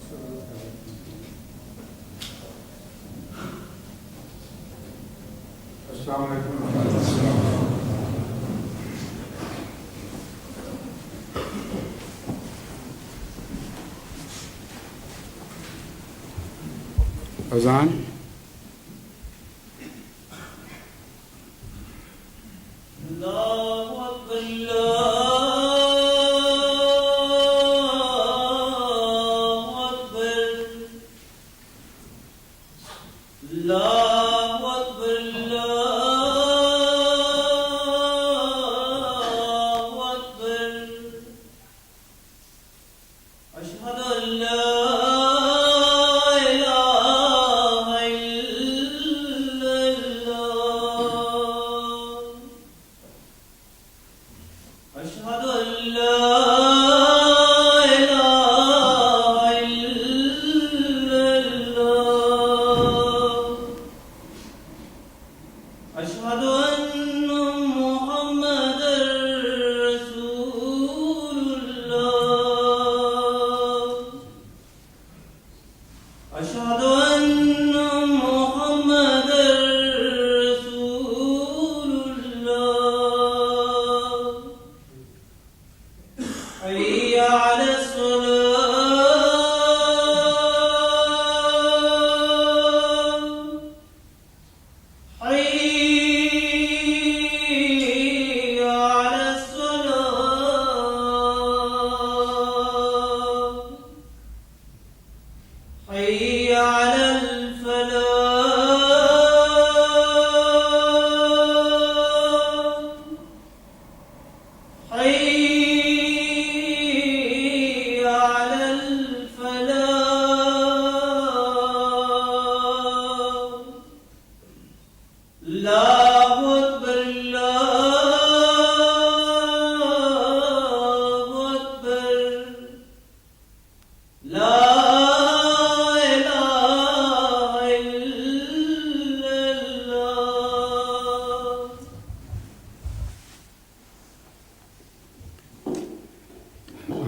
السلام علیکم. اذان.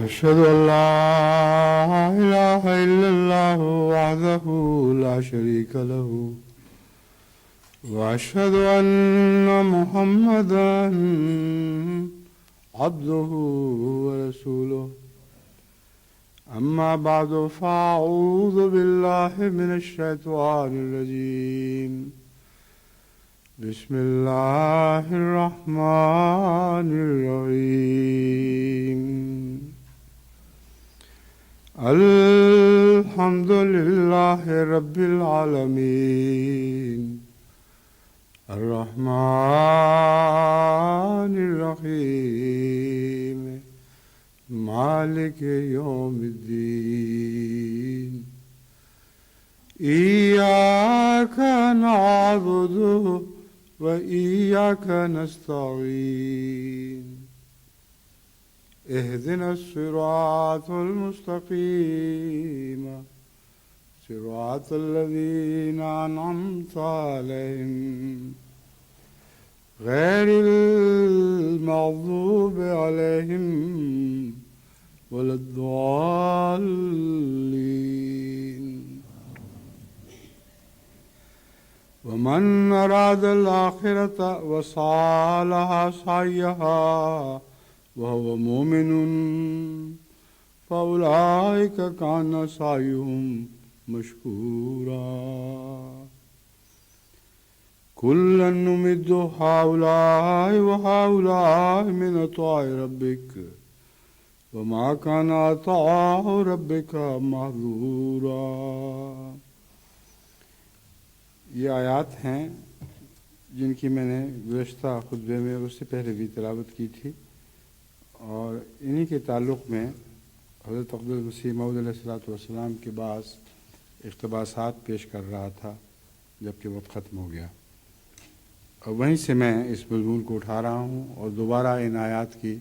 أشهد أن لا إله إلا الله وحده لا شريك له وأشهد أن محمدا عبده ورسوله أما بعد فأعوذ بالله من الشيطان الرجيم بسم الله الرحمن الرحيم الحمد لله رب العالمين الرحمن الرحيم مالك يوم الدين إياك نعبد وإياك نستعين اهدنا الصراط المستقيم صراط الذين أنعمت عليهم غير المغضوب عليهم ولا الضالين ومن أراد الآخرة وسعى لها سعيها وهو مؤمن فأولئك كان سعيهم مشكورا كلا نمد هؤلاء وهؤلاء من عطاء ربك وما كان عطاء ربك محظورا. یہ آیات ہیں جن کی میں نے گزشتہ خطبے میں اور اس سے پہلے بھی تلاوت کی تھی، اور انہی کے تعلق میں حضرت اقدس مسیح موعود علیہ الصلوۃ والسلام کے بعض اقتباسات پیش کر رہا تھا جبکہ وقت ختم ہو گیا، اور وہیں سے میں اس مضمون کو اٹھا رہا ہوں اور دوبارہ ان آیات کی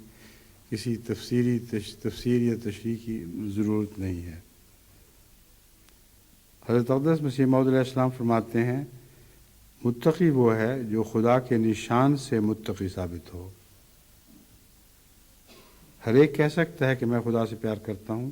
کسی تفسیر یا تشریح کی ضرورت نہیں ہے. حضرت اقدس مسیح موعود علیہ السلام فرماتے ہیں متقی وہ ہے جو خدا کے نشان سے متقی ثابت ہو. ہر ایک کہہ سکتا ہے کہ میں خدا سے پیار کرتا ہوں،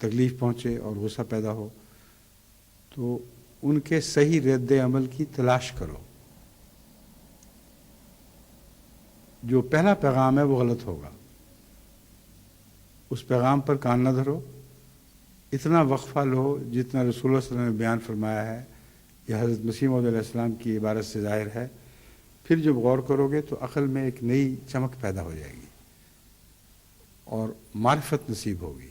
تکلیف پہنچے اور غصہ پیدا ہو تو ان کے صحیح رد عمل کی تلاش کرو. جو پہلا پیغام ہے وہ غلط ہوگا، اس پیغام پر کان نہ دھرو. اتنا وقفہ لو جتنا رسول اللہ صلی اللہ علیہ وسلم نے بیان فرمایا ہے یا حضرت مسیح موعود علیہ السلام کی عبارت سے ظاہر ہے. پھر جب غور کرو گے تو عقل میں ایک نئی چمک پیدا ہو جائے گی اور معرفت نصیب ہوگی.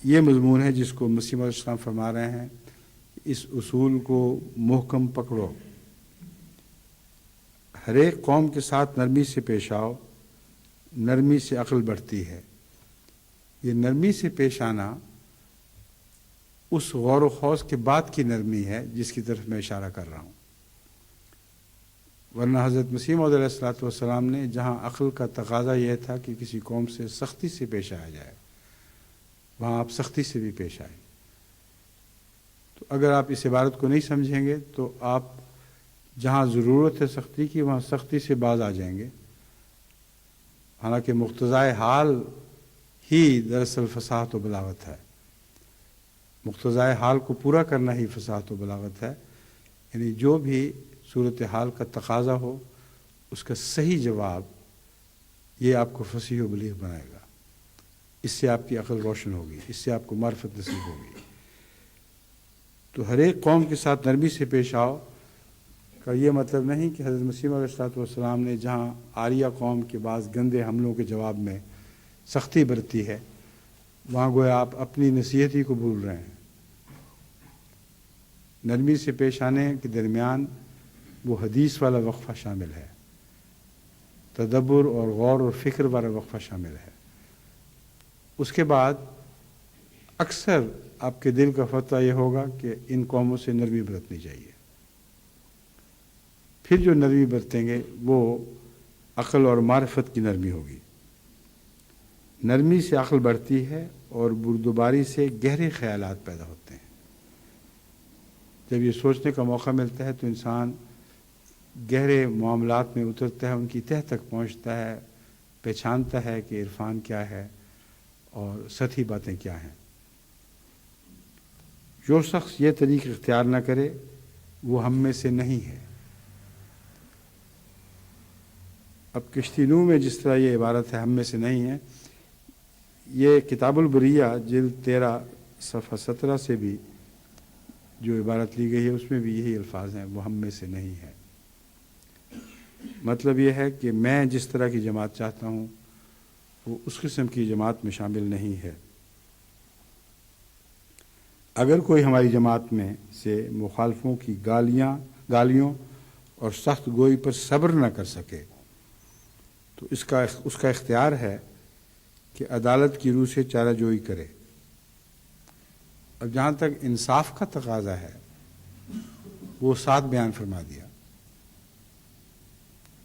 یہ مضمون ہے جس کو مسیح موعود علیہ السلام فرما رہے ہیں، اس اصول کو محکم پکڑو. ہر ایک قوم کے ساتھ نرمی سے پیش آؤ، نرمی سے عقل بڑھتی ہے. یہ نرمی سے پیش آنا اس غور و خوض کے بعد کی نرمی ہے جس کی طرف میں اشارہ کر رہا ہوں. ورنہ حضرت مسیح موعود علیہ السلام نے جہاں عقل کا تقاضا یہ تھا کہ کسی قوم سے سختی سے پیش آیا جائے، وہاں آپ سختی سے بھی پیش آئے. تو اگر آپ اس عبارت کو نہیں سمجھیں گے تو آپ جہاں ضرورت ہے سختی کی وہاں سختی سے باز آ جائیں گے، حالانکہ مقتضائے حال ہی دراصل فصاحت و بلاغت ہے. مقتضائے حال کو پورا کرنا ہی فصاحت و بلاغت ہے. یعنی جو بھی صورتحال کا تقاضا ہو اس کا صحیح جواب یہ آپ کو فصیح و بلیغ بنائے گا. اس سے آپ کی عقل روشن ہوگی، اس سے آپ کو معرفت نصیب ہوگی. تو ہر ایک قوم کے ساتھ نرمی سے پیش آؤ کا یہ مطلب نہیں کہ حضرت مسیح علیہ السلام نے جہاں آریہ قوم کے بعض گندے حملوں کے جواب میں سختی برتی ہے وہاں گویا آپ اپنی نصیحت ہی کو بھول رہے ہیں. نرمی سے پیش آنے کے درمیان وہ حدیث والا وقفہ شامل ہے، تدبر اور غور اور فکر والا وقفہ شامل ہے. اس کے بعد اکثر آپ کے دل کا فتویٰ یہ ہوگا کہ ان قوموں سے نرمی برتنی چاہیے. پھر جو نرمی برتیں گے وہ عقل اور معرفت کی نرمی ہوگی. نرمی سے عقل بڑھتی ہے اور بردباری سے گہرے خیالات پیدا ہوتے ہیں. جب یہ سوچنے کا موقع ملتا ہے تو انسان گہرے معاملات میں اترتا ہے، ان کی تہ تک پہنچتا ہے، پہچانتا ہے کہ عرفان کیا ہے اور سطحی باتیں کیا ہیں. جو شخص یہ طریق اختیار نہ کرے وہ ہم میں سے نہیں ہے. اب کشتی نوح میں جس طرح یہ عبارت ہے ہم میں سے نہیں ہے، یہ کتاب البریہ جلد 13 صفحہ 17 سے بھی جو عبارت لی گئی ہے اس میں بھی یہی الفاظ ہیں، وہ ہم میں سے نہیں ہے. مطلب یہ ہے کہ میں جس طرح کی جماعت چاہتا ہوں وہ اس قسم کی جماعت میں شامل نہیں ہے. اگر کوئی ہماری جماعت میں سے مخالفوں کی گالیوں اور سخت گوئی پر صبر نہ کر سکے تو اس کا اختیار ہے کہ عدالت کی روح سے چارہ جوئی کرے. اب جہاں تک انصاف کا تقاضا ہے وہ ساتھ بیان فرما دیا.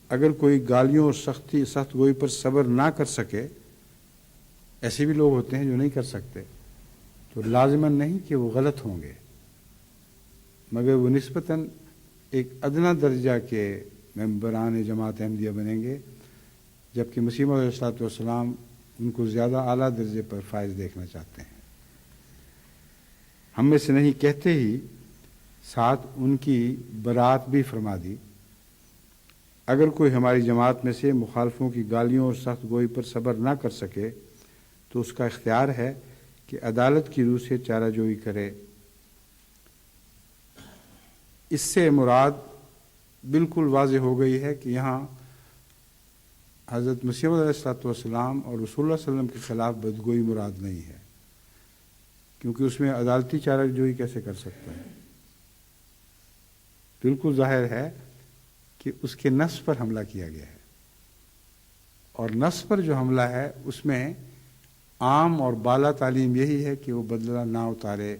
اگر کوئی گالیوں اور سخت گوئی پر صبر نہ کر سکے، ایسے بھی لوگ ہوتے ہیں جو نہیں کر سکتے، تو لازماً نہیں کہ وہ غلط ہوں گے، مگر وہ نسبتاً ایک ادنا درجہ کے ممبران جماعت احمدیہ بنیں گے، جبکہ مسیح موعود علیہ السلام ان کو زیادہ اعلیٰ درجے پر فائز دیکھنا چاہتے ہیں. ہم میں سے نہیں کہتے ہی ساتھ ان کی برات بھی فرما دی. اگر کوئی ہماری جماعت میں سے مخالفوں کی گالیوں اور سخت گوئی پر صبر نہ کر سکے تو اس کا اختیار ہے کہ عدالت کی روح سے چارہ جوئی کرے. اس سے مراد بالکل واضح ہو گئی ہے کہ یہاں حضرت مسیح علیہ السلام اور رسول اللہ صلی اللہ علیہ وسلم کے خلاف بدگوئی مراد نہیں ہے، کیونکہ اس میں عدالتی چارہ جوئی کیسے کر سکتا ہے. بالکل ظاہر ہے کہ اس کے نفس پر حملہ کیا گیا ہے، اور نفس پر جو حملہ ہے اس میں عام اور بالا تعلیم یہی ہے کہ وہ بدلہ نہ اتارے.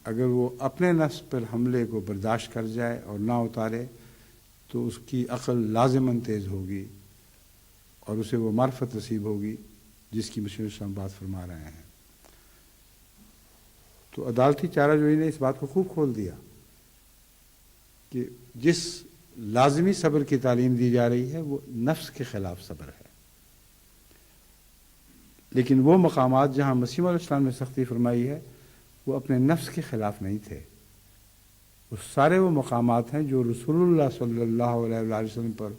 اگر وہ اپنے نفس پر حملے کو برداشت کر جائے اور نہ اتارے تو اس کی عقل لازماً تیز ہوگی اور اسے وہ معرفت نصیب ہوگی جس کی مسیح السلام بات فرما رہے ہیں. تو عدالتی چارہ جوئی نے اس بات کو خوب کھول دیا کہ جس لازمی صبر کی تعلیم دی جا رہی ہے وہ نفس کے خلاف صبر ہے. لیکن وہ مقامات جہاں مسیح علیہ السلام نے سختی فرمائی ہے وہ اپنے نفس کے خلاف نہیں تھے، وہ سارے وہ مقامات ہیں جو رسول اللہ صلی اللہ علیہ وآلہ وسلم پر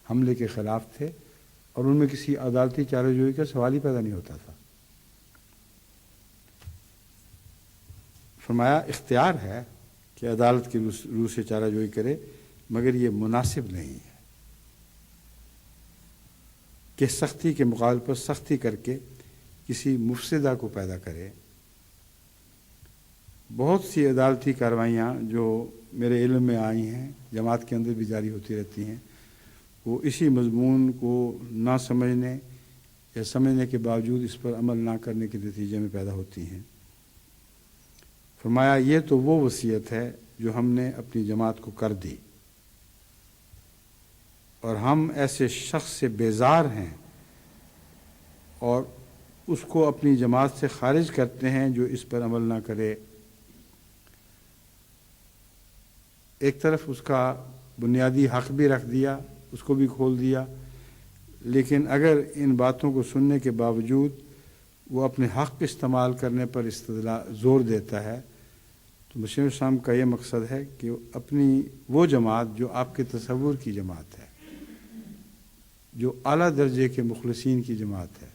حملے کے خلاف تھے، اور ان میں کسی عدالتی چارہ جوئی کا سوال ہی پیدا نہیں ہوتا تھا۔ فرمایا اختیار ہے کہ عدالت کی روح سے چارہ جوئی کرے، مگر یہ مناسب نہیں ہے کہ سختی کے مقابل پر سختی کر کے کسی مفسدہ کو پیدا کرے۔ بہت سی عدالتی کارروائیاں جو میرے علم میں آئی ہیں، جماعت کے اندر بھی جاری ہوتی رہتی ہیں، وہ اسی مضمون کو نہ سمجھنے یا سمجھنے کے باوجود اس پر عمل نہ کرنے کے نتیجے میں پیدا ہوتی ہیں۔ فرمایا یہ تو وہ وصیت ہے جو ہم نے اپنی جماعت کو کر دی، اور ہم ایسے شخص سے بیزار ہیں اور اس کو اپنی جماعت سے خارج کرتے ہیں جو اس پر عمل نہ کرے۔ ایک طرف اس کا بنیادی حق بھی رکھ دیا، اس کو بھی کھول دیا، لیکن اگر ان باتوں کو سننے کے باوجود وہ اپنے حق استعمال کرنے پر زور دیتا ہے، تو مسیح السلام کا یہ مقصد ہے کہ اپنی وہ جماعت جو آپ کے تصور کی جماعت ہے، جو اعلیٰ درجے کے مخلصین کی جماعت ہے،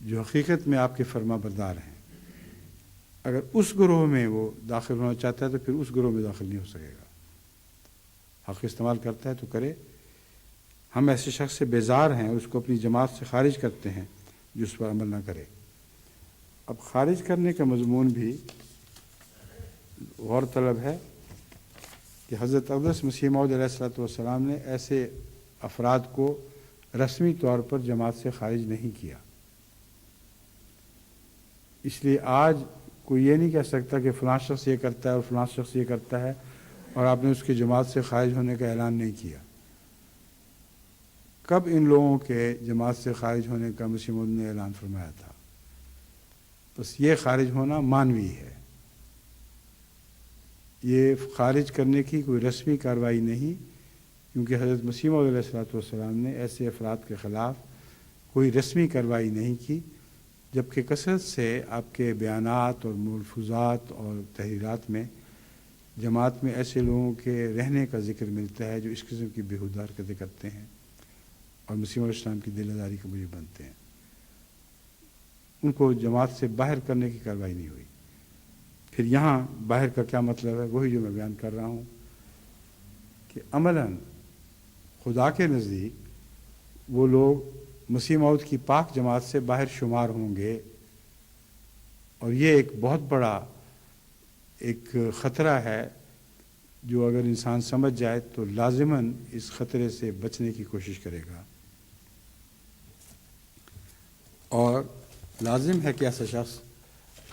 جو حقیقت میں آپ کے فرما بردار ہیں، اگر اس گروہ میں وہ داخل ہونا چاہتا ہے تو پھر اس گروہ میں داخل نہیں ہو سکے گا۔ حق استعمال کرتا ہے تو کرے۔ ہم ایسے شخص سے بیزار ہیں اور اس کو اپنی جماعت سے خارج کرتے ہیں جو اس پر عمل نہ کرے۔ اب خارج کرنے کا مضمون بھی غور طلب ہے کہ حضرت اقدس مسیح موعود علیہ السلام نے ایسے افراد کو رسمی طور پر جماعت سے خارج نہیں کیا۔ اس لیے آج کوئی یہ نہیں کہہ سکتا کہ فلاں شخص یہ کرتا ہے اور فلاں شخص یہ کرتا ہے اور آپ نے اس کی جماعت سے خارج ہونے کا اعلان نہیں کیا۔ کب ان لوگوں کے جماعت سے خارج ہونے کا مسیح موعود نے اعلان فرمایا تھا؟ بس یہ خارج ہونا مانوی ہے، یہ خارج کرنے کی کوئی رسمی کارروائی نہیں، کیونکہ حضرت مسیح موعود علیہ السلام نے ایسے افراد کے خلاف کوئی رسمی کارروائی نہیں کی، جبکہ کثرت سے آپ کے بیانات اور ملفوظات اور تحریرات میں جماعت میں ایسے لوگوں کے رہنے کا ذکر ملتا ہے جو اس قسم کی بیہودہ حرکتیں کرتے ہیں اور مسیح علیہ السلام کی دل آزاری کے موجب بنتے ہیں۔ ان کو جماعت سے باہر کرنے کی کارروائی نہیں ہوئی۔ پھر یہاں باہر کا کیا مطلب ہے؟ وہی جو میں بیان کر رہا ہوں کہ عملاً خدا کے نزدیک وہ لوگ مسیح موعود کی پاک جماعت سے باہر شمار ہوں گے، اور یہ ایک بہت بڑا ایک خطرہ ہے جو اگر انسان سمجھ جائے تو لازماً اس خطرے سے بچنے کی کوشش کرے گا، اور لازم ہے کہ ایسا شخص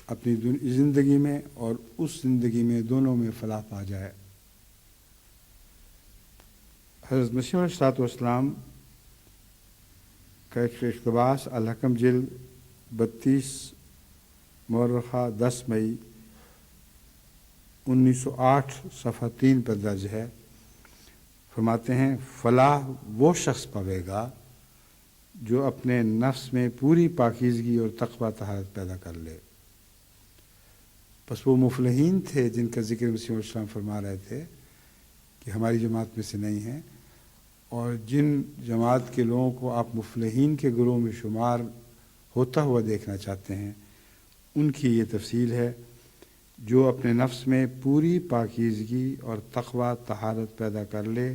اپنی زندگی میں اور اس زندگی میں دونوں میں فلاح پا جائے۔ حضرت مسیح علیہ السلام کا ایک اقتباس الحکم جلد 32 مورخہ 10 مئی 1908 صفحہ 3 پر درج ہے۔ فرماتے ہیں فلاح وہ شخص پاوے گا جو اپنے نفس میں پوری پاکیزگی اور تقوی طہارت پیدا کر لے۔ بس وہ مفلحین تھے جن کا ذکر مسیح علیہ السلام فرما رہے تھے کہ ہماری جماعت میں سے نہیں ہیں، اور جن جماعت کے لوگوں کو آپ مفلحین کے گروہ میں شمار ہوتا ہوا دیکھنا چاہتے ہیں، ان کی یہ تفصیل ہے: جو اپنے نفس میں پوری پاکیزگی اور تقوی طہارت پیدا کر لے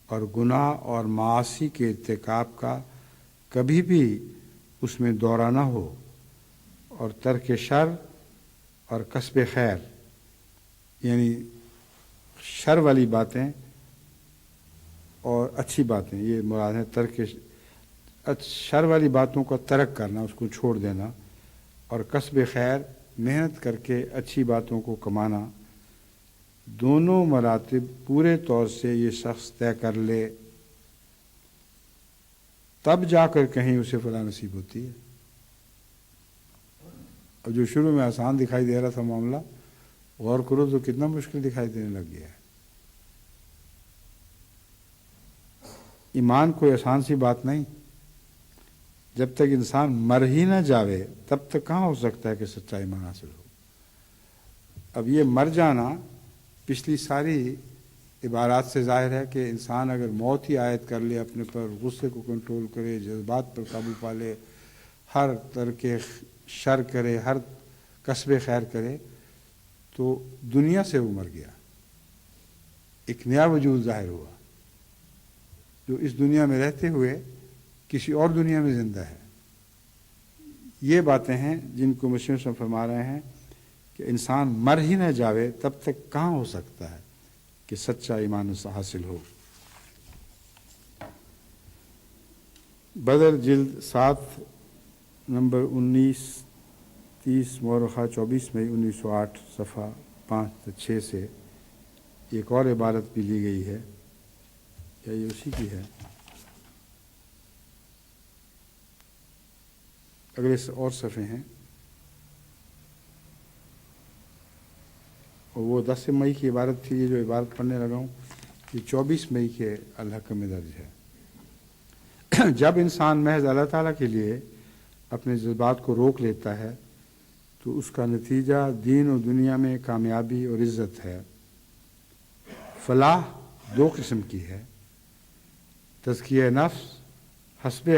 اور گناہ اور معاصی کے ارتکاب کا کبھی بھی اس میں دورہ نہ ہو، اور ترک شر اور کسب خیر، یعنی شر والی باتیں اور اچھی باتیں، یہ مراد ہے ترک شر والی باتوں کا ترک کرنا، اس کو چھوڑ دینا، اور کسب خیر محنت کر کے اچھی باتوں کو کمانا، دونوں مراتب پورے طور سے یہ شخص طے کر لے، تب جا کر کہیں اسے فلاح نصیب ہوتی ہے۔ اور جو شروع میں آسان دکھائی دے رہا تھا معاملہ، غور کرو تو کتنا مشکل دکھائی دینے لگ گیا ہے۔ ایمان کوئی آسان سی بات نہیں، جب تک انسان مر ہی نہ جاوے تب تک کہاں ہو سکتا ہے کہ سچا ایمان حاصل ہو۔ اب یہ مر جانا پچھلی ساری عبارات سے ظاہر ہے کہ انسان اگر موت ہی عائد کر لے اپنے پر، غصے کو کنٹرول کرے، جذبات پر قابو پا لے، ہر ترک شر کرے، ہر کسب خیر کرے، تو دنیا سے وہ مر گیا، ایک نیا وجود ظاہر ہوا جو اس دنیا میں رہتے ہوئے کسی اور دنیا میں زندہ ہے۔ یہ باتیں ہیں جن کو مسیح صلی فرما رہے ہیں کہ انسان مر ہی نہ جاوے تب تک کہاں ہو سکتا ہے کہ سچا ایمان حاصل ہو۔ بدر جلد 7 نمبر 19-30 مورخہ 24 مئی 1908 صفحہ 5-6 سے ایک اور عبارت بھی لی گئی ہے، کیا یہ اسی کی ہے؟ اگلے اور صفحے ہیں، اور وہ 10 مئی کی عبارت تھی۔ یہ جو عبارت پڑھنے لگا ہوں یہ 24 مئی کے الحق میں درج ہے۔ جب انسان محض اللہ تعالیٰ کے لیے اپنے جذبات کو روک لیتا ہے تو اس کا نتیجہ دین و دنیا میں کامیابی اور عزت ہے۔ فلاح 2 قسم کی ہے، تزکیہ نفس حسب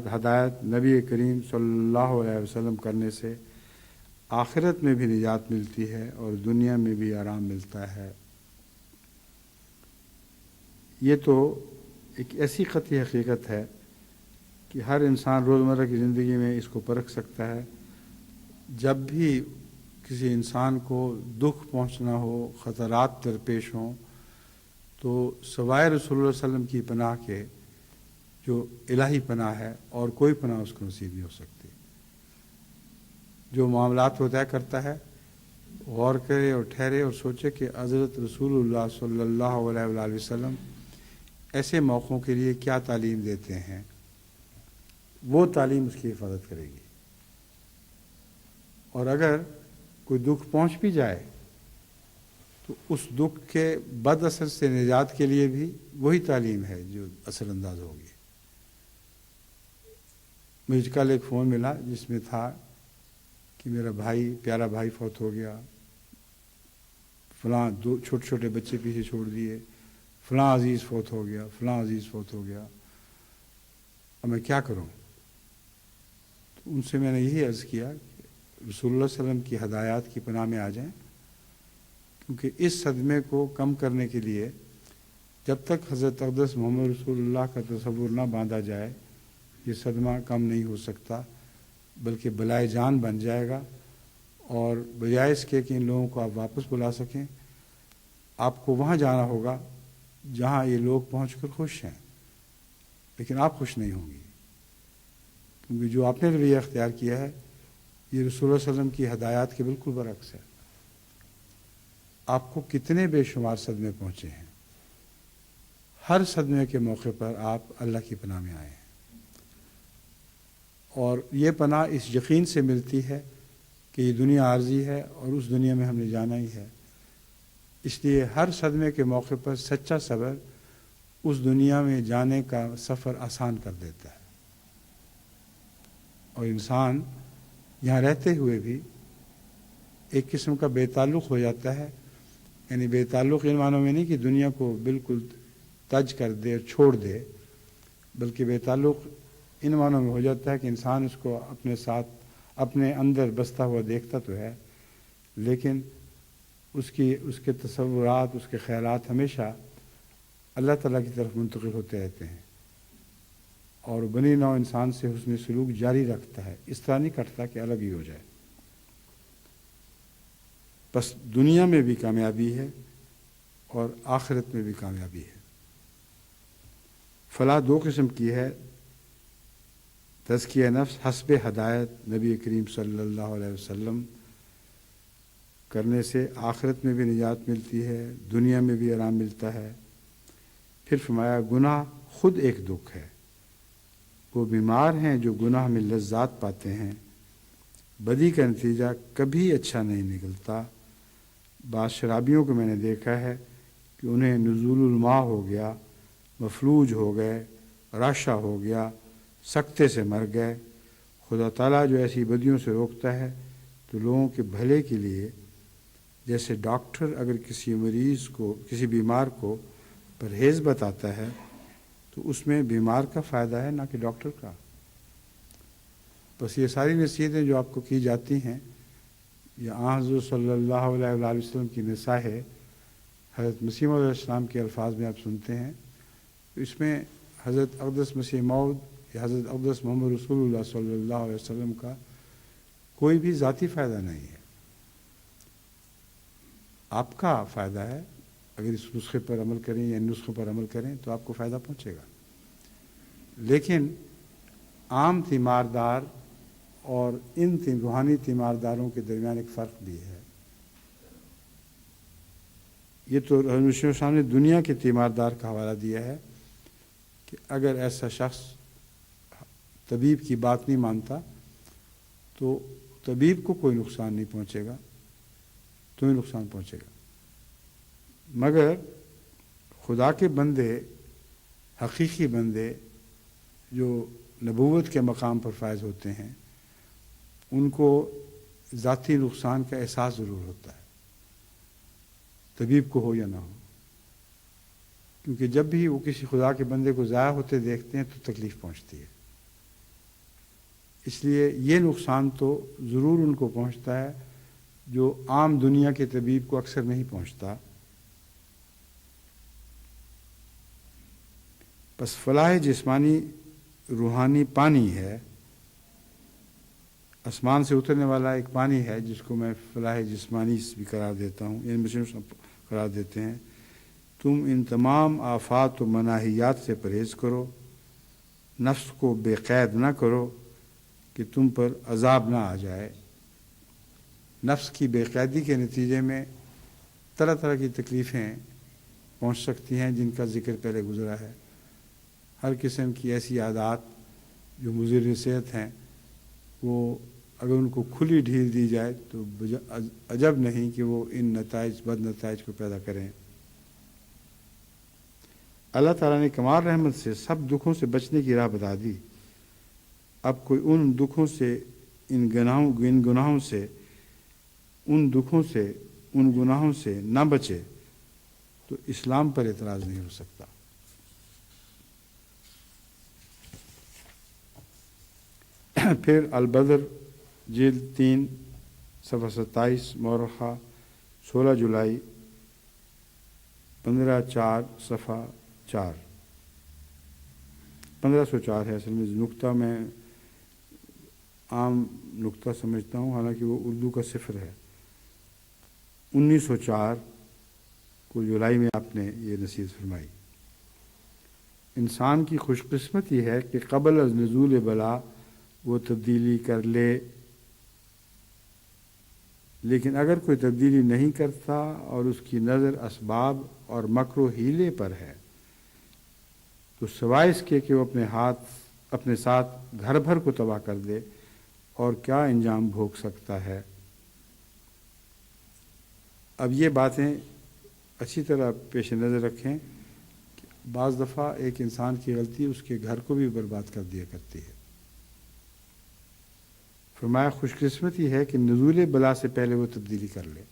ہدایت نبی کریم صلی اللہ علیہ وسلم کرنے سے آخرت میں بھی نجات ملتی ہے اور دنیا میں بھی آرام ملتا ہے۔ یہ تو ایک ایسی قطعی حقیقت ہے کہ ہر انسان روزمرہ کی زندگی میں اس کو پرکھ سکتا ہے۔ جب بھی کسی انسان کو دکھ پہنچنا ہو، خطرات درپیش ہوں، تو سوائے رسول اللہ علیہ وسلم کی پناہ کے جو الہی پناہ ہے اور کوئی پناہ اس کو نصیب نہیں ہو سکتی۔ جو معاملات وہ طے کرتا ہے غور کرے اور ٹھہرے اور سوچے کہ حضرت رسول اللہ صلی اللہ علیہ وآلہ وسلم ایسے موقعوں کے لیے کیا تعلیم دیتے ہیں، وہ تعلیم اس کی حفاظت کرے گی۔ اور اگر کوئی دکھ پہنچ بھی جائے تو اس دکھ کے بد اثر سے نجات کے لیے بھی وہی تعلیم ہے جو اثر انداز ہوگی۔ مجھے کل ایک فون ملا جس میں تھا کہ میرا بھائی، پیارا بھائی فوت ہو گیا، فلاں 2 چھوٹے چھوٹے بچے پیچھے چھوڑ دیے، فلاں عزیز فوت ہو گیا، فلاں عزیز فوت ہو گیا، اب میں کیا کروں؟ تو ان سے میں نے یہی عرض کیا کہ رسول اللہ صلی اللہ علیہ وسلم کی ہدایات کی پناہ میں آ جائیں، کیونکہ اس صدمے کو کم کرنے کے لیے جب تک حضرت اقدس محمد رسول اللہ کا تصور نہ باندھا جائے یہ صدمہ کم نہیں ہو سکتا، بلکہ بلائے جان بن جائے گا۔ اور بجائے اس کے کہ ان لوگوں کو آپ واپس بلا سکیں، آپ کو وہاں جانا ہوگا جہاں یہ لوگ پہنچ کر خوش ہیں، لیکن آپ خوش نہیں ہوں گی، کیونکہ جو آپ نے رویہ اختیار کیا ہے یہ رسول اللہ صلی اللہ علیہ وسلم کی ہدایات کے بالکل برعکس ہے۔ آپ کو کتنے بے شمار صدمے پہنچے ہیں، ہر صدمے کے موقع پر آپ اللہ کی پناہ میں آئے ہیں، اور یہ پناہ اس یقین سے ملتی ہے کہ یہ دنیا عارضی ہے اور اس دنیا میں ہم نے جانا ہی ہے۔ اس لیے ہر صدمے کے موقع پر سچا صبر اس دنیا میں جانے کا سفر آسان کر دیتا ہے، اور انسان یہاں رہتے ہوئے بھی ایک قسم کا بے تعلق ہو جاتا ہے، یعنی بے تعلق ان معنوں میں نہیں کہ دنیا کو بالکل تج کر دے اور چھوڑ دے، بلکہ بے تعلق ان معنوں میں ہو جاتا ہے کہ انسان اس کو اپنے ساتھ اپنے اندر بستا ہوا دیکھتا تو ہے، لیکن اس کے تصورات، اس کے خیالات ہمیشہ اللہ تعالیٰ کی طرف منتقل ہوتے رہتے ہیں، اور بنی نوع انسان سے حسن سلوک جاری رکھتا ہے، اس طرح نہیں کٹتا کہ الگ ہی ہو جائے۔ بس دنیا میں بھی کامیابی ہے اور آخرت میں بھی کامیابی ہے۔ فلاح 2 قسم کی ہے، تزکیہ نفس حسب ہدایت نبی کریم صلی اللہ علیہ وسلم کرنے سے آخرت میں بھی نجات ملتی ہے، دنیا میں بھی آرام ملتا ہے۔ پھر فرمایا گناہ خود ایک دکھ ہے، وہ بیمار ہیں جو گناہ میں لذات پاتے ہیں، بدی کا نتیجہ کبھی اچھا نہیں نکلتا۔ بعض شرابیوں کو میں نے دیکھا ہے کہ انہیں نزول الماء ہو گیا، مفلوج ہو گئے، راشا ہو گیا، سکتے سے مر گئے۔ خدا تعالیٰ جو ایسی بدیوں سے روکتا ہے تو لوگوں کے بھلے کے لیے، جیسے ڈاکٹر اگر کسی مریض کو، کسی بیمار کو پرہیز بتاتا ہے تو اس میں بیمار کا فائدہ ہے، نہ کہ ڈاکٹر کا۔ بس یہ ساری نصیحتیں جو آپ کو کی جاتی ہیں، یہ حضرت صلی اللہ علیہ وآلہ وسلم کی نصائح حضرت مسیح موعود علیہ السلام کے الفاظ میں آپ سنتے ہیں، تو اس میں حضرت اقدس مسیح موعود یا حضرت اقدس محمد رسول اللہ صلی اللہ علیہ وسلم کا کوئی بھی ذاتی فائدہ نہیں ہے۔ آپ کا فائدہ ہے، اگر اس نسخے پر عمل کریں یا ان نسخوں پر عمل کریں تو آپ کو فائدہ پہنچے گا۔ لیکن عام تیماردار اور ان روحانی تیمارداروں کے درمیان ایک فرق بھی ہے۔ یہ تو حضرت مسیح صاحب نے دنیا کے تیماردار کا حوالہ دیا ہے کہ اگر ایسا شخص طبیب کی بات نہیں مانتا تو طبیب کو کوئی نقصان نہیں پہنچے گا، تمہیں نقصان پہنچے گا۔ مگر خدا کے بندے، حقیقی بندے جو نبوت کے مقام پر فائز ہوتے ہیں، ان کو ذاتی نقصان کا احساس ضرور ہوتا ہے، طبیب کو ہو یا نہ ہو، کیونکہ جب بھی وہ کسی خدا کے بندے کو ضائع ہوتے دیکھتے ہیں تو تکلیف پہنچتی ہے۔ اس لیے یہ نقصان تو ضرور ان کو پہنچتا ہے جو عام دنیا کے طبیب کو اکثر نہیں پہنچتا۔ بس فلاح جسمانی روحانی پانی ہے، آسمان سے اترنے والا ایک پانی ہے جس کو میں فلاح جسمانی بھی قرار دیتا ہوں، یعنی مسلم قرار دیتے ہیں۔ تم ان تمام آفات و مناہیات سے پرہیز کرو، نفس کو بے قید نہ کرو کہ تم پر عذاب نہ آ جائے۔ نفس کی بے قیدی کے نتیجے میں طرح طرح کی تکلیفیں پہنچ سکتی ہیں جن کا ذکر پہلے گزرا ہے۔ ہر قسم کی ایسی عادات جو مضر صحت ہیں، وہ اگر ان کو کھلی ڈھیل دی جائے تو عجب نہیں کہ وہ ان نتائج، بد نتائج کو پیدا کریں۔ اللہ تعالیٰ نے کمال رحمت سے سب دکھوں سے بچنے کی راہ بتا دی۔ اب کوئی ان دکھوں سے، ان گناہوں سے، ان گناہوں سے نہ بچے تو اسلام پر اعتراض نہیں ہو سکتا۔ پھر البدر جلد 3 صفحہ 27 مورخہ 16 جولائی 1504 صفحہ 4 1504 ہے اصل میں، نقطہ میں عام نقطہ سمجھتا ہوں، حالانکہ وہ اردو کا صفر ہے۔ 1904 کو جولائی میں آپ نے یہ نصیحت فرمائی۔ انسان کی خوش قسمتی ہے کہ قبل از نزول بلا وہ تبدیلی کر لے، لیکن اگر کوئی تبدیلی نہیں کرتا اور اس کی نظر اسباب اور مکر و حیلے پر ہے تو سوائے اس کے کہ وہ اپنے ساتھ گھر بھر کو تباہ کر دے اور کیا انجام بھوگ سکتا ہے۔ اب یہ باتیں اچھی طرح پیش نظر رکھیں کہ بعض دفعہ ایک انسان کی غلطی اس کے گھر کو بھی برباد کر دیا کرتی ہے۔ فرمایا خوش قسمتی ہے کہ نزول بلا سے پہلے وہ تبدیلی کر لے۔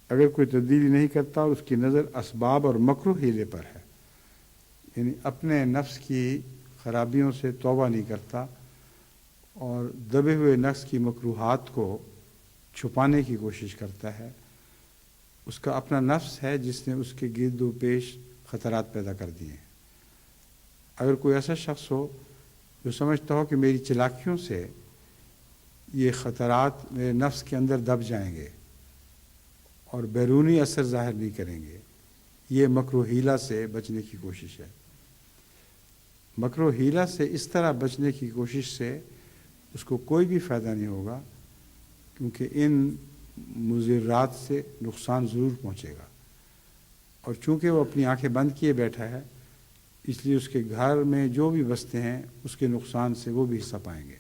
اگر کوئی تبدیلی نہیں کرتا اور اس کی نظر اسباب اور مکر و حیلے پر ہے، یعنی اپنے نفس کی خرابیوں سے توبہ نہیں کرتا اور دبے ہوئے نفس کی مکروہات کو چھپانے کی کوشش کرتا ہے، اس کا اپنا نفس ہے جس نے اس کے گرد و پیش خطرات پیدا کر دیے ہیں۔ اگر کوئی ایسا شخص ہو جو سمجھتا ہو کہ میری چلاکیوں سے یہ خطرات میرے نفس کے اندر دب جائیں گے اور بیرونی اثر ظاہر نہیں کریں گے، یہ مکر و حیلہ سے بچنے کی کوشش ہے۔ مکر و حیلہ سے اس طرح بچنے کی کوشش سے اس کو کوئی بھی فائدہ نہیں ہوگا، کیونکہ ان مضرات سے نقصان ضرور پہنچے گا، اور چونکہ وہ اپنی آنکھیں بند کیے بیٹھا ہے اس لیے اس کے گھر میں جو بھی بستے ہیں اس کے نقصان سے وہ بھی حصہ پائیں گے۔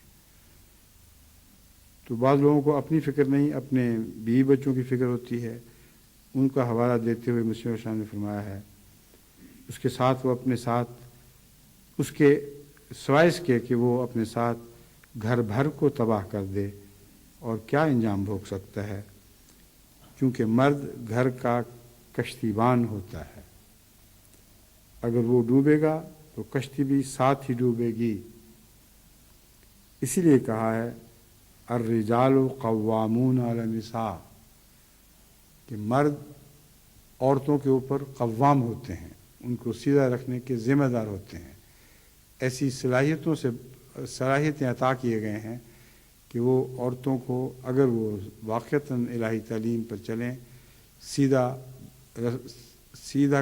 تو بعض لوگوں کو اپنی فکر نہیں، اپنے بیوی بچوں کی فکر ہوتی ہے، ان کا حوالہ دیتے ہوئے مسیح صاحب نے فرمایا ہے، اس کے ساتھ وہ اپنے ساتھ اس کے سوائے اس کے کہ وہ اپنے ساتھ گھر بھر کو تباہ کر دے، اور کیا انجام بھوگ سکتا ہے، کیونکہ مرد گھر کا کشتی بان ہوتا ہے۔ اگر وہ ڈوبے گا تو کشتی بھی ساتھ ہی ڈوبے گی۔ اسی لیے کہا ہے الرجال قوامون علی النساء، کہ مرد عورتوں کے اوپر قوام ہوتے ہیں، ان کو سیدھا رکھنے کے ذمہ دار ہوتے ہیں۔ ایسی صلاحیتیں عطا کیے گئے ہیں کہ وہ عورتوں کو اگر وہ واقعتاً الہی تعلیم پر چلیں سیدھا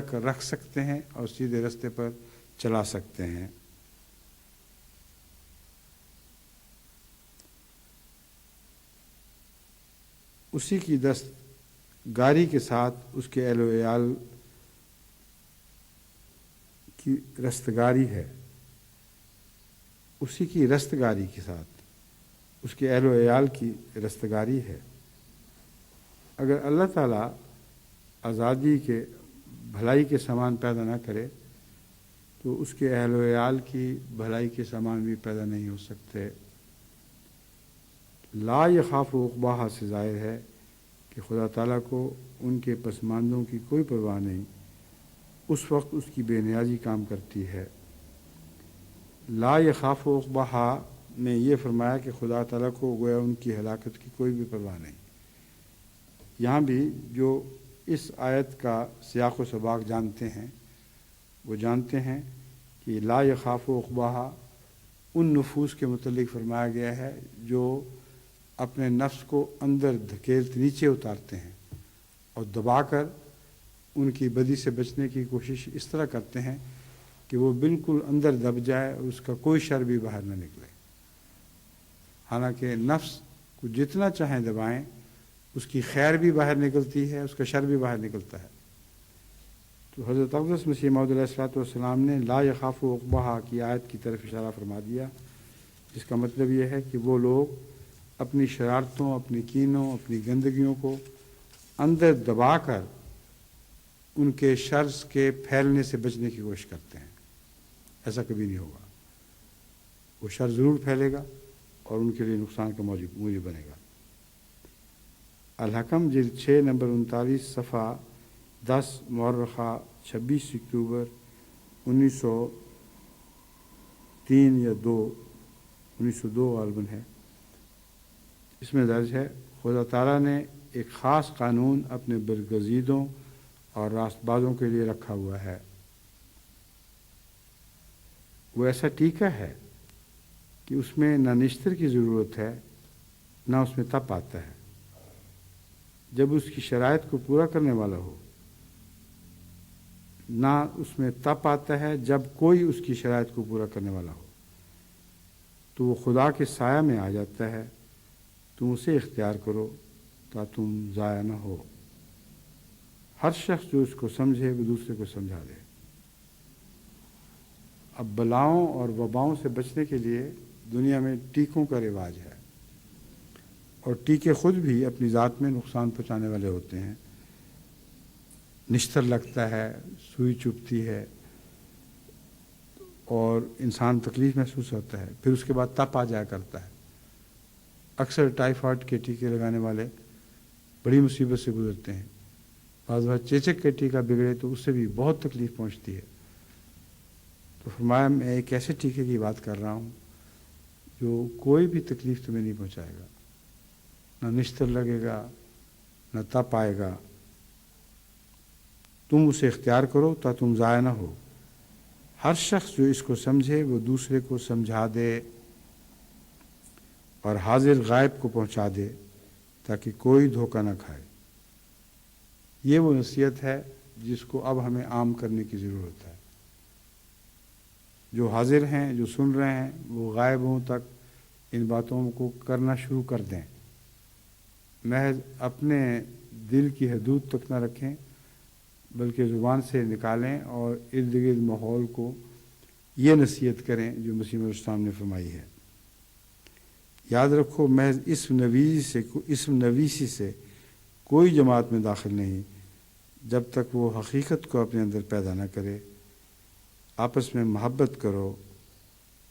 کر رکھ سکتے ہیں اور سیدھے راستے پر چلا سکتے ہیں۔ اسی کی دستگاری کے ساتھ اس کے اہل و عیال کی رستگاری ہے، اسی کی رستگاری کے ساتھ اس کے اہل و عیال کی رستگاری ہے۔ اگر اللہ تعالیٰ آزادی کے بھلائی کے سامان پیدا نہ کرے تو اس کے اہل و عیال کی بھلائی کے سامان بھی پیدا نہیں ہو سکتے۔ لا یخاف عقباہا سے ظاہر ہے کہ خدا تعالیٰ کو ان کے پسماندوں کی کوئی پرواہ نہیں، اس وقت اس کی بے نیازی کام کرتی ہے۔ لا یخاف عقباہا نے یہ فرمایا کہ خدا تعالیٰ کو گویا ان کی ہلاکت کی کوئی بھی پرواہ نہیں۔ یہاں بھی جو اس آیت کا سیاق و سباق جانتے ہیں وہ جانتے ہیں کہ لا یخاف عقباہا ان نفوس کے متعلق فرمایا گیا ہے جو اپنے نفس کو اندر دھکیلتے نیچے اتارتے ہیں اور دبا کر ان کی بدی سے بچنے کی کوشش اس طرح کرتے ہیں کہ وہ بالکل اندر دب جائے اور اس کا کوئی شر بھی باہر نہ نکلے۔ حالانکہ نفس کو جتنا چاہیں دبائیں اس کی خیر بھی باہر نکلتی ہے، اس کا شر بھی باہر نکلتا ہے۔ تو حضرت اقدس مسیح موعود علیہ الصلوۃ والسلام نے لا یخاف عقباہا کی آیت کی طرف اشارہ فرما دیا، جس کا مطلب یہ ہے کہ وہ لوگ اپنی شرارتوں، اپنی کینوں، اپنی گندگیوں کو اندر دبا کر ان کے شر کے پھیلنے سے بچنے کی کوشش کرتے ہیں۔ ایسا کبھی نہیں ہوگا، وہ شر ضرور پھیلے گا اور ان کے لیے نقصان کا موجب بنے گا۔ الحکم جلد 6 نمبر 39 صفحہ 10 مورخہ 26 اکتوبر 1903 یا 1902 غالباً ہے۔ اس میں درج ہے خدا تعالیٰ نے ایک خاص قانون اپنے برگزیدوں اور راست بازوں کے لیے رکھا ہوا ہے۔ وہ ایسا ٹیکہ ہے کہ اس میں نہ نشتر کی ضرورت ہے نہ اس میں تپ آتا ہے۔ جب اس کی شرائط کو پورا کرنے والا ہو، نہ اس میں تپ آتا ہے جب کوئی اس کی شرائط کو پورا کرنے والا ہو، تو وہ خدا کے سایہ میں آ جاتا ہے۔ تم اسے اختیار کرو تا تم ضائع نہ ہو۔ ہر شخص جو اس کو سمجھے وہ دوسرے کو سمجھا دے۔ اب بلاؤں اور وباؤں سے بچنے کے لیے دنیا میں ٹیکوں کا رواج ہے، اور ٹیکے خود بھی اپنی ذات میں نقصان پہنچانے والے ہوتے ہیں۔ نشتر لگتا ہے، سوئی چبھتی ہے اور انسان تکلیف محسوس ہوتا ہے، پھر اس کے بعد تپ آ جایا کرتا ہے۔ اکثر ٹائیفائڈ کے ٹیکے لگانے والے بڑی مصیبت سے گزرتے ہیں۔ بعض بار چیچک کے ٹیکہ بگڑے تو اس سے بھی بہت تکلیف پہنچتی ہے۔ تو فرمایا میں ایک ایسے ٹیکے کی بات کر رہا ہوں جو کوئی بھی تکلیف تمہیں نہیں پہنچائے گا، نہ نشتر لگے گا نہ تپ آئے گا۔ تم اسے اختیار کرو تا تم ضائع نہ ہو۔ ہر شخص جو اس کو سمجھے وہ دوسرے کو سمجھا دے اور حاضر غائب کو پہنچا دے تاکہ کوئی دھوکہ نہ کھائے۔ یہ وہ نصیحت ہے جس کو اب ہمیں عام کرنے کی ضرورت ہے۔ جو حاضر ہیں، جو سن رہے ہیں، وہ غائبوں تک ان باتوں کو کرنا شروع کر دیں۔ محض اپنے دل کی حدود تک نہ رکھیں بلکہ زبان سے نکالیں اور ارد گرد ماحول کو یہ نصیحت کریں جو مسیح علیہ السلام نے فرمائی ہے۔ یاد رکھو محض اسم نویسی سے کوئی جماعت میں داخل نہیں جب تک وہ حقیقت کو اپنے اندر پیدا نہ کرے۔ آپس میں محبت کرو،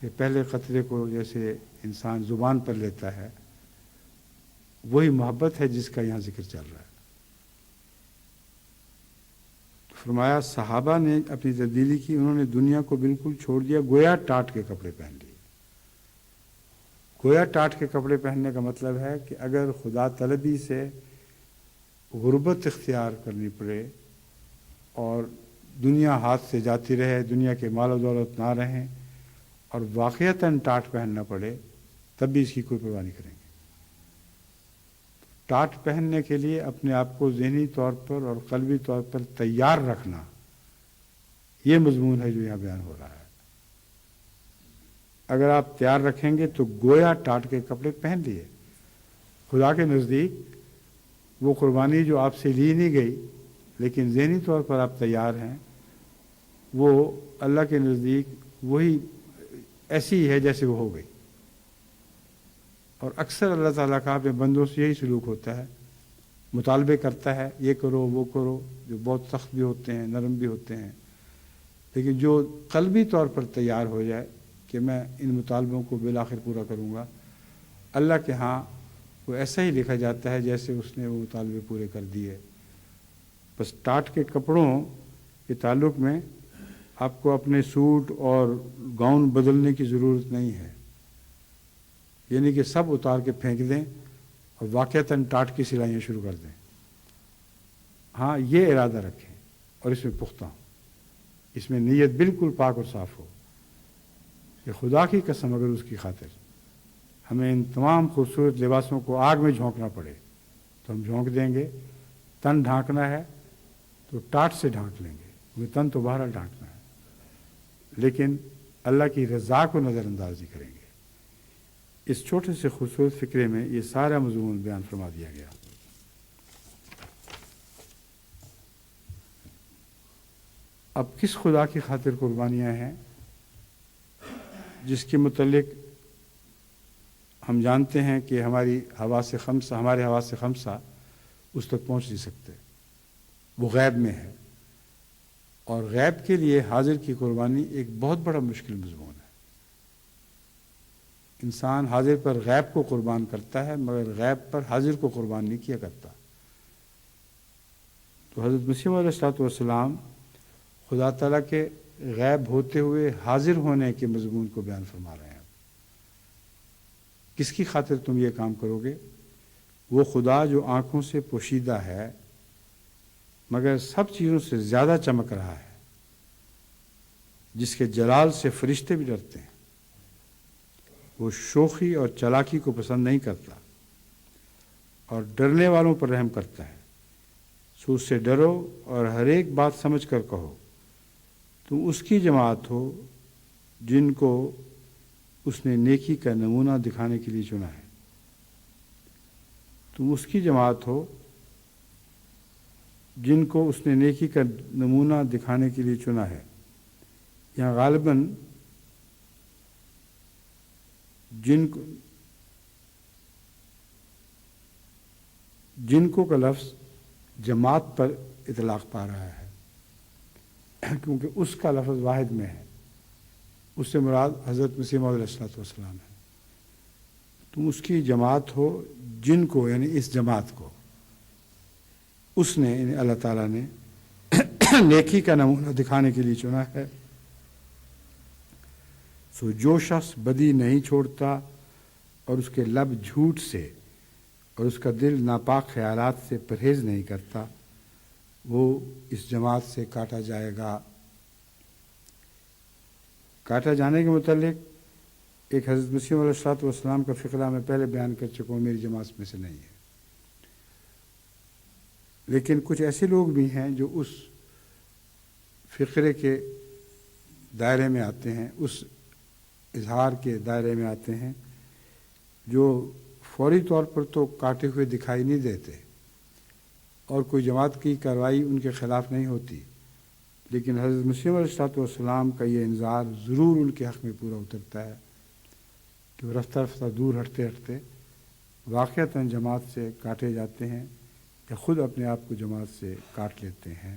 کہ پہلے قطرے کو جیسے انسان زبان پر لیتا ہے، وہی محبت ہے جس کا یہاں ذکر چل رہا ہے۔ فرمایا صحابہ نے اپنی تبدیلی کی، انہوں نے دنیا کو بالکل چھوڑ دیا، گویا ٹاٹ کے کپڑے پہن لیے۔ گویا ٹاٹ کے کپڑے پہننے کا مطلب ہے کہ اگر خدا طلبی سے غربت اختیار کرنی پڑے اور دنیا ہاتھ سے جاتی رہے، دنیا کے مال و دولت نہ رہیں اور واقعتاً ٹاٹ پہننا پڑے، تب بھی اس کی کوئی پرواہ نہیں کریں گے۔ ٹاٹ پہننے کے لیے اپنے آپ کو ذہنی طور پر اور قلبی طور پر تیار رکھنا، یہ مضمون ہے جو یہاں بیان ہو رہا ہے۔ اگر آپ تیار رکھیں گے تو گویا ٹاٹ کے کپڑے پہن لیے۔ خدا کے نزدیک وہ قربانی جو آپ سے لی نہیں گئی لیکن ذہنی طور پر آپ تیار ہیں، وہ اللہ کے نزدیک وہی ایسی ہے جیسے وہ ہو گئی۔ اور اکثر اللہ تعالیٰ کا اپنے بندوں سے یہی سلوک ہوتا ہے، مطالبے کرتا ہے یہ کرو وہ کرو، جو بہت سخت بھی ہوتے ہیں، نرم بھی ہوتے ہیں، لیکن جو قلبی طور پر تیار ہو جائے کہ میں ان مطالبوں کو بالآخر پورا کروں گا، اللہ کے ہاں وہ ایسا ہی لکھا جاتا ہے جیسے اس نے وہ مطالبے پورے کر دیے۔ بس ٹاٹ کے کپڑوں کے تعلق میں آپ کو اپنے سوٹ اور گاؤن بدلنے کی ضرورت نہیں ہے، یعنی کہ سب اتار کے پھینک دیں اور واقعتاً ٹاٹ کی سلائیاں شروع کر دیں۔ ہاں یہ ارادہ رکھیں اور اس میں پختہ ہوں، اس میں نیت بالکل پاک اور صاف ہو کہ خدا کی قسم اگر اس کی خاطر ہمیں ان تمام خوبصورت لباسوں کو آگ میں جھونکنا پڑے تو ہم جھونک دیں گے۔ تن ڈھانکنا ہے تو ٹاٹ سے ڈھانک لیں گے، کیونکہ تن تو بہرحال ڈھانکنا ہے، لیکن اللہ کی رضا کو نظر انداز نہیں کریں گے۔ اس چھوٹے سے خوبصورت فکرے میں یہ سارا مضمون بیان فرما دیا گیا۔ اب کس خدا کی خاطر قربانیاں ہیں جس کے متعلق ہم جانتے ہیں کہ ہمارے حواس خمسہ اس تک پہنچ نہیں سکتے، وہ غیب میں ہے، اور غیب کے لیے حاضر کی قربانی ایک بہت بڑا مشکل مضمون ہے۔ انسان حاضر پر غیب کو قربان کرتا ہے مگر غیب پر حاضر کو قربان نہیں کیا کرتا۔ تو حضرت مسیح علیہ الصلوۃ والسلام خدا تعالیٰ کے غیب ہوتے ہوئے حاضر ہونے کے مضمون کو بیان فرما رہے ہیں۔ کس کی خاطر تم یہ کام کرو گے؟ وہ خدا جو آنکھوں سے پوشیدہ ہے مگر سب چیزوں سے زیادہ چمک رہا ہے، جس کے جلال سے فرشتے بھی ڈرتے ہیں۔ وہ شوخی اور چالاکی کو پسند نہیں کرتا اور ڈرنے والوں پر رحم کرتا ہے۔ سو اس سے ڈرو اور ہر ایک بات سمجھ کر کہو۔ تم اس کی جماعت ہو جن کو اس نے نیکی کا نمونہ دکھانے کے لیے چنا ہے۔ تم اس کی جماعت ہو جن کو اس نے نیکی کا نمونہ دکھانے کے لیے چنا ہے۔ یہاں غالباً جن کو کا لفظ جماعت پر اطلاق پا رہا ہے، کیونکہ اس کا لفظ واحد میں ہے، اس سے مراد حضرت مسیح موعود علیہ الصلوۃ والسلام ہے۔ تم اس کی جماعت ہو جن کو، یعنی اس جماعت کو اس نے، یعنی اللہ تعالیٰ نے نیکی کا نمونہ دکھانے کے لیے چنا ہے۔ سو جو شخص بدی نہیں چھوڑتا اور اس کے لب جھوٹ سے اور اس کا دل ناپاک خیالات سے پرہیز نہیں کرتا، وہ اس جماعت سے کاٹا جائے گا۔ کاٹا جانے کے متعلق ایک حضرت مسیح علیہ الصلوۃ والسلام کا فقرہ میں پہلے بیان کر چکا ہوں، میری جماعت میں سے نہیں ہے، لیکن کچھ ایسے لوگ بھی ہیں جو اس فقرے کے دائرے میں آتے ہیں، اس اظہار کے دائرے میں آتے ہیں، جو فوری طور پر تو کاٹے ہوئے دکھائی نہیں دیتے اور کوئی جماعت کی کارروائی ان کے خلاف نہیں ہوتی، لیکن حضرت مسیح علیہ الصلوۃ والسلام کا یہ انذار ضرور ان کے حق میں پورا اترتا ہے کہ وہ رفتہ رفتہ دور ہٹتے ہٹتے واقعتاً جماعت سے کاٹے جاتے ہیں یا خود اپنے آپ کو جماعت سے کاٹ لیتے ہیں۔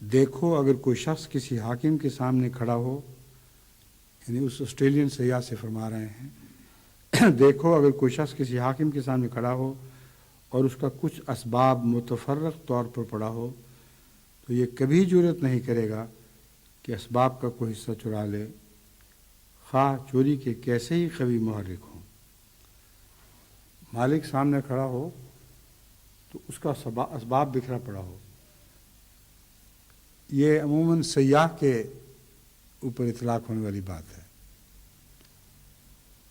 دیکھو اگر کوئی شخص کسی حاکم کے سامنے کھڑا ہو، یعنی اس آسٹریلین سیاح سے فرما رہے ہیں، دیکھو اگر کوئی شخص کسی حاکم کے سامنے کھڑا ہو اور اس کا کچھ اسباب متفرق طور پر پڑا ہو تو یہ کبھی جرأت نہیں کرے گا کہ اسباب کا کوئی حصہ چرا لے، خواہ چوری کے کیسے ہی قوی محرک ہوں۔ مالک سامنے کھڑا ہو تو اس کا اسباب بکھرا پڑا ہو، یہ عموماً سیاح کے اوپر اطلاق ہونے والی بات ہے،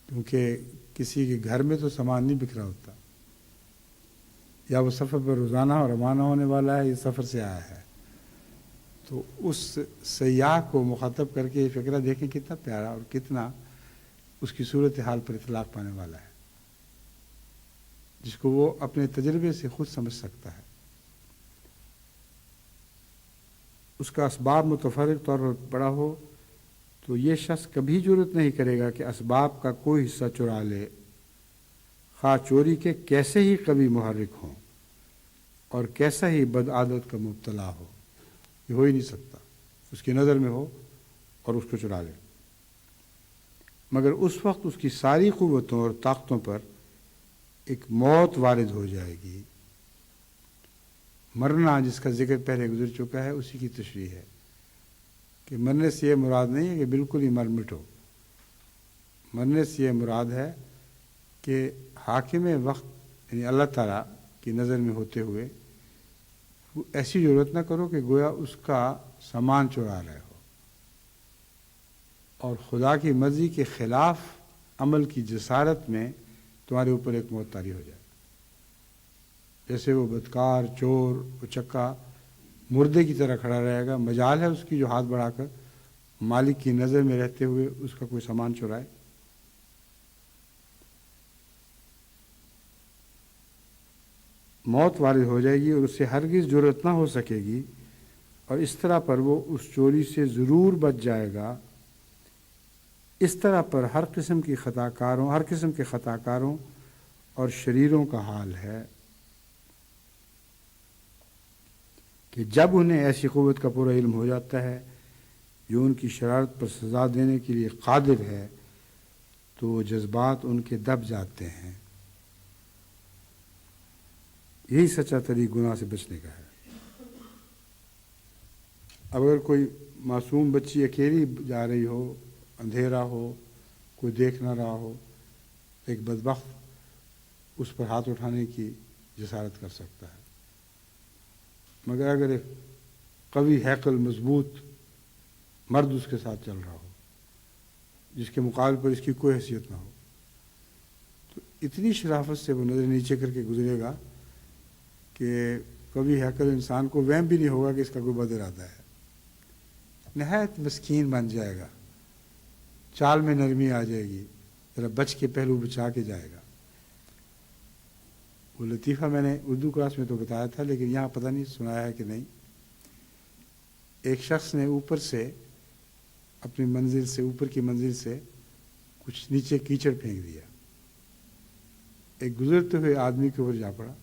کیونکہ کسی کے گھر میں تو سامان نہیں بکھرا ہوتا، یا وہ سفر پر روزانہ اور روانہ ہونے والا ہے، یہ سفر سے آیا ہے، تو اس سیاح کو مخاطب کر کے یہ فقرہ دیکھیں کتنا پیارا اور کتنا اس کی صورتحال پر اطلاق پانے والا ہے، جس کو وہ اپنے تجربے سے خود سمجھ سکتا ہے۔ اس کا اسباب متفرق طور پر پڑا ہو تو یہ شخص کبھی جرأت نہیں کرے گا کہ اسباب کا کوئی حصہ چرا لے، خواہ چوری کے کیسے ہی قوی محرک ہوں اور کیسا ہی بد عادت کا مبتلا ہو، یہ ہو ہی نہیں سکتا، اس کی نظر میں ہو اور اس کو چرا لے۔ مگر اس وقت اس کی ساری قوتوں اور طاقتوں پر ایک موت وارد ہو جائے گی۔ مرنا، جس کا ذکر پہلے گزر چکا ہے، اسی کی تشریح ہے کہ مرنے سے یہ مراد نہیں ہے کہ بالکل ہی مر مٹو، مرنے سے یہ مراد ہے کہ حاکم وقت یعنی اللہ تعالیٰ کی نظر میں ہوتے ہوئے ایسی ضرورت نہ کرو کہ گویا اس کا سامان چرا رہے ہو، اور خدا کی مرضی کے خلاف عمل کی جسارت میں تمہارے اوپر ایک موت طاری ہو جائے، جیسے وہ بدکار، چور، اچکا مردے کی طرح کھڑا رہے گا، مجال ہے اس کی جو ہاتھ بڑھا کر مالک کی نظر میں رہتے ہوئے اس کا کوئی سامان چرائے۔ موت وارد ہو جائے گی اور اس سے ہرگز جرأت نہ ہو سکے گی، اور اس طرح پر وہ اس چوری سے ضرور بچ جائے گا۔ اس طرح پر ہر قسم کے خطا کاروں اور شریروں کا حال ہے کہ جب انہیں ایسی قوت کا پورا علم ہو جاتا ہے جو ان کی شرارت پر سزا دینے کے لیے قادر ہے تو وہ جذبات ان کے دب جاتے ہیں۔ یہی سچا طریق گناہ سے بچنے کا ہے۔ اب اگر کوئی معصوم بچی اکیلی جا رہی ہو، اندھیرا ہو، کوئی دیکھ نہ رہا ہو، ایک بدبخت اس پر ہاتھ اٹھانے کی جسارت کر سکتا ہے، مگر اگر ایک قوی ہیکل مضبوط مرد اس کے ساتھ چل رہا ہو جس کے مقابل پر اس کی کوئی حیثیت نہ ہو تو اتنی شرافت سے وہ نظر نیچے کر کے گزرے گا کہ قوی ہیکل انسان کو وہم بھی نہیں ہوگا کہ اس کا کوئی بد ارادہ ہے، نہایت مسکین بن جائے گا، چال میں نرمی آ جائے گی، ذرا بچ کے پہلو بچا کے جائے گا۔ وہ لطیفہ میں نے اردو کلاس میں تو بتایا تھا، لیکن یہاں پتہ نہیں سنایا ہے کہ نہیں۔ ایک شخص نے اوپر سے اپنی منزل سے، اوپر کی منزل سے کچھ نیچے کیچڑ پھینک دیا، ایک گزرتے ہوئے آدمی کے اوپر جا پڑا،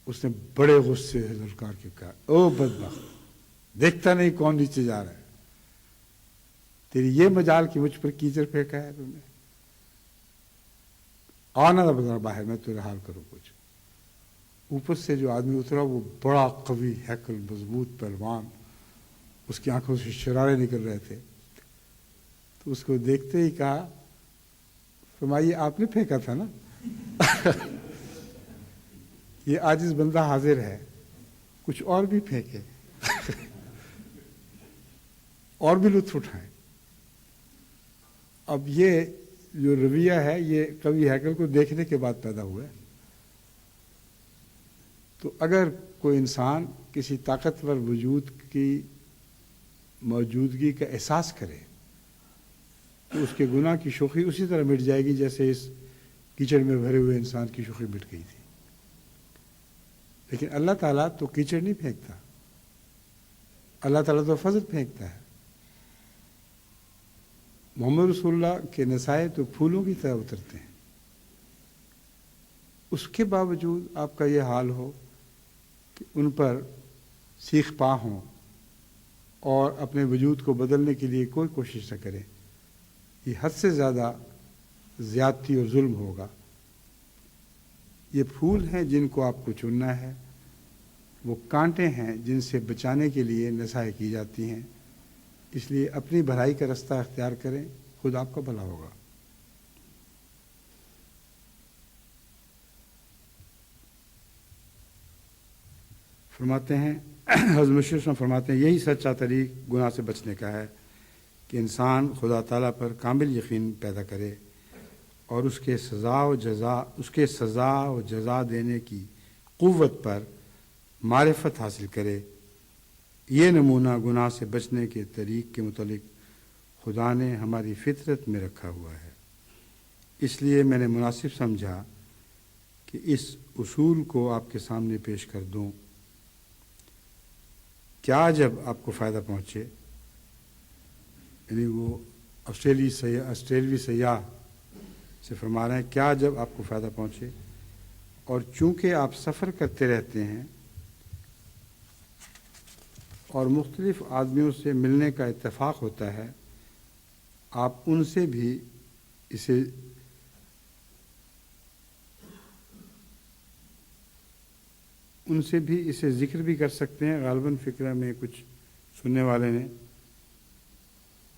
اس نے بڑے غصے سے للکار کے کہا، او بدبخت، دیکھتا نہیں کون نیچے جا رہا ہے، تیری یہ مجال کہ مجھ پر کیچڑ پھینکا ہے تم نے، آنا بتا باہر، میں تیرا حال کروں کچھ۔ اوپر سے جو آدمی اترا وہ بڑا قوی ہیکل مضبوط پہلوان، اس کی آنکھوں سے شرارے نکل رہے تھے، تو اس کو دیکھتے ہی کہا، فرمائیے آپ نے پھینکا تھا نا؟ یہ عاجز بندہ حاضر ہے، کچھ اور بھی پھینکے اور بھی لطف اٹھائیں۔ اب یہ جو رویہ ہے یہ قوی ہیکل کو دیکھنے کے بعد پیدا ہوا ہے۔ تو اگر کوئی انسان کسی طاقتور وجود کی موجودگی کا احساس کرے تو اس کے گناہ کی شوخی اسی طرح مٹ جائے گی جیسے اس کیچڑ میں بھرے ہوئے انسان کی شوخی مٹ گئی تھی۔ لیکن اللہ تعالیٰ تو کیچڑ نہیں پھینکتا، اللہ تعالیٰ تو فضل پھینکتا ہے۔ محمد رسول اللہ کے نسائے تو پھولوں کی طرح اترتے ہیں، اس کے باوجود آپ کا یہ حال ہو کہ ان پر سیخ پا ہوں اور اپنے وجود کو بدلنے کے لیے کوئی کوشش نہ کریں، یہ حد سے زیادہ زیادتی اور ظلم ہوگا۔ یہ پھول ہیں جن کو آپ کو چننا ہے، وہ کانٹے ہیں جن سے بچانے کے لیے نصائح کی جاتی ہیں، اس لیے اپنی بھلائی کا راستہ اختیار کریں، خود آپ کا بھلا ہوگا۔ فرماتے ہیں حضرت مشرف فرماتے ہیں یہی سچا طریق گناہ سے بچنے کا ہے کہ انسان خدا تعالیٰ پر کامل یقین پیدا کرے اور اس کے سزا و جزا دینے کی قوت پر معرفت حاصل کرے۔ یہ نمونہ گناہ سے بچنے کے طریق کے متعلق خدا نے ہماری فطرت میں رکھا ہوا ہے، اس لیے میں نے مناسب سمجھا کہ اس اصول کو آپ کے سامنے پیش کر دوں۔ کیا جب آپ کو فائدہ پہنچے، یعنی وہ آسٹریلوی سیاح سے فرما رہے ہیں، کیا جب آپ کو فائدہ پہنچے اور چونکہ آپ سفر کرتے رہتے ہیں اور مختلف آدمیوں سے ملنے کا اتفاق ہوتا ہے، آپ ان سے بھی اسے ذکر بھی کر سکتے ہیں۔ غالباً فکرہ میں کچھ سننے والے نے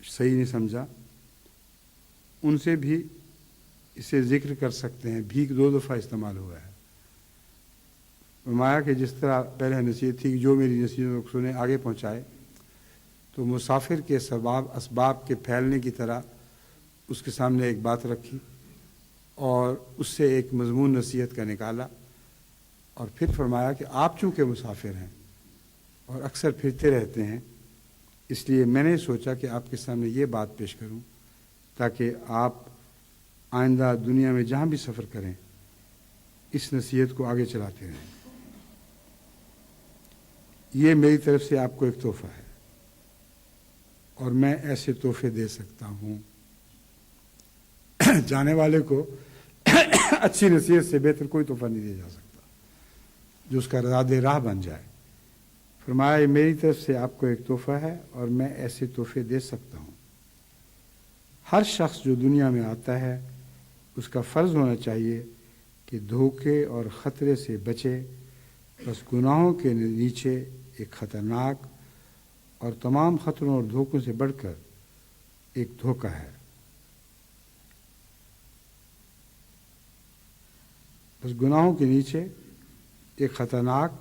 صحیح نہیں سمجھا، ان سے بھی اسے ذکر کر سکتے ہیں۔ بھی 2 دفعہ استعمال ہوا ہے۔ فرمایا کہ جس طرح پہلے نصیحت تھی کہ جو میری نصیحتوں کو سنے آگے پہنچائے، تو مسافر کے اسباب کے پھیلنے کی طرح اس کے سامنے ایک بات رکھی اور اس سے ایک مضمون نصیحت کا نکالا، اور پھر فرمایا کہ آپ چونکہ مسافر ہیں اور اکثر پھرتے رہتے ہیں، اس لیے میں نے سوچا کہ آپ کے سامنے یہ بات پیش کروں تاکہ آپ آئندہ دنیا میں جہاں بھی سفر کریں اس نصیحت کو آگے چلاتے رہیں۔ یہ میری طرف سے آپ کو ایک تحفہ ہے اور میں ایسے تحفے دے سکتا ہوں۔ جانے والے کو اچھی نصیحت سے بہتر کوئی تحفہ نہیں دیا جا سکتا جو اس کا راد راہ بن جائے۔ فرمایا یہ میری طرف سے آپ کو ایک تحفہ ہے اور میں ایسے تحفے دے سکتا ہوں۔ ہر شخص جو دنیا میں آتا ہے اس کا فرض ہونا چاہیے کہ دھوکے اور خطرے سے بچے، بس گناہوں کے نیچے ایک خطرناک اور تمام خطروں اور دھوکوں سے بڑھ کر ایک دھوکہ ہے۔ بس گناہوں کے نیچے ایک خطرناک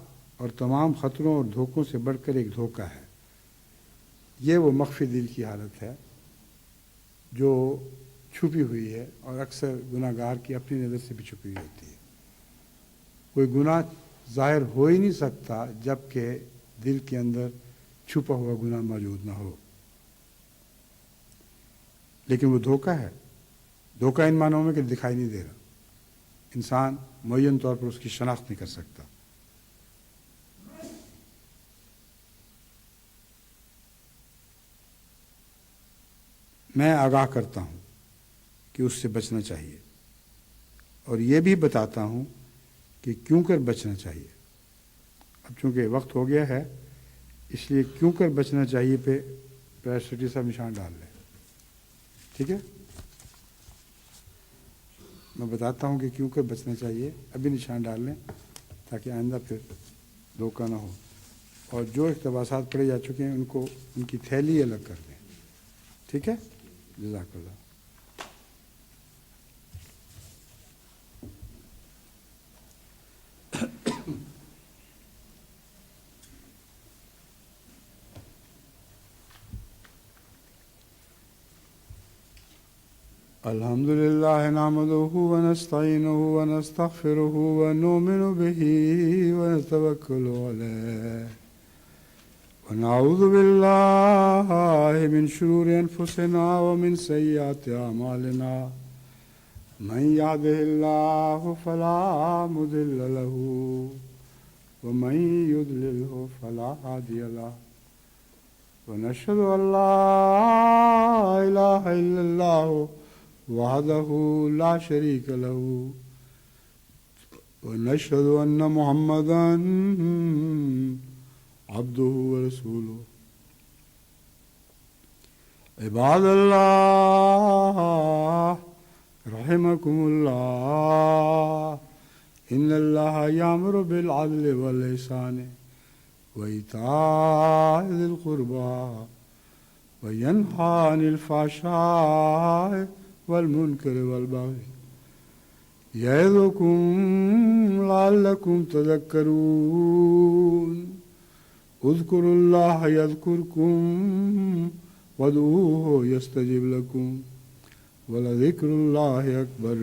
اور تمام خطروں اور دھوکوں سے بڑھ کر ایک دھوکہ ہے۔ یہ وہ مخفی دل کی حالت ہے جو چھپی ہوئی ہے اور اکثر گناہ گار کی اپنی نظر سے بھی چھپی ہوئی ہوتی ہے۔ کوئی گناہ ظاہر ہو ہی نہیں سکتا جب کہ دل کے اندر چھپا ہوا گناہ موجود نہ ہو، لیکن وہ دھوکہ ہے۔ دھوکہ ان معنوں میں کہ دکھائی نہیں دے رہا، انسان معین طور پر اس کی شناخت نہیں کر سکتا۔ میں آگاہ کرتا ہوں کہ اس سے بچنا چاہیے اور یہ بھی بتاتا ہوں کہ کیوں کر بچنا چاہیے۔ اب چونکہ وقت ہو گیا ہے اس لیے کیوں کر بچنا چاہیے پہ پریسٹی صاحب نشان ڈال لیں، ٹھیک ہے؟ میں بتاتا ہوں کہ کیوں کر بچنا چاہیے، ابھی نشان ڈال لیں تاکہ آئندہ پھر دھوکہ نہ ہو، اور جو اقتباسات پڑھے جا چکے ہیں ان کو ان کی تھیلی الگ کر دیں، ٹھیک ہے؟ جزاک اللہ۔ الحمد لله نحمده ونستعينه ونستغفره ونؤمن به ونتوكل عليه ونعوذ بالله من شرور أنفسنا ومن سيئات أعمالنا من يهده الله فلا مضل له ومن يضلله فلا هادي له ونشهد أن لا إله إلا الله وحده لا شريك له ونشهد أن محمدا عبده ورسوله عباد الله رحمكم الله إن الله يأمر بالعدل والإحسان وإيتاء ذي القربى وينهى عن الفحشاء والمنكر والبغي يعظكم لعلكم تذكرون اذكروا الله يذكركم وادعوه يستجب لكم ولذكر الله أكبر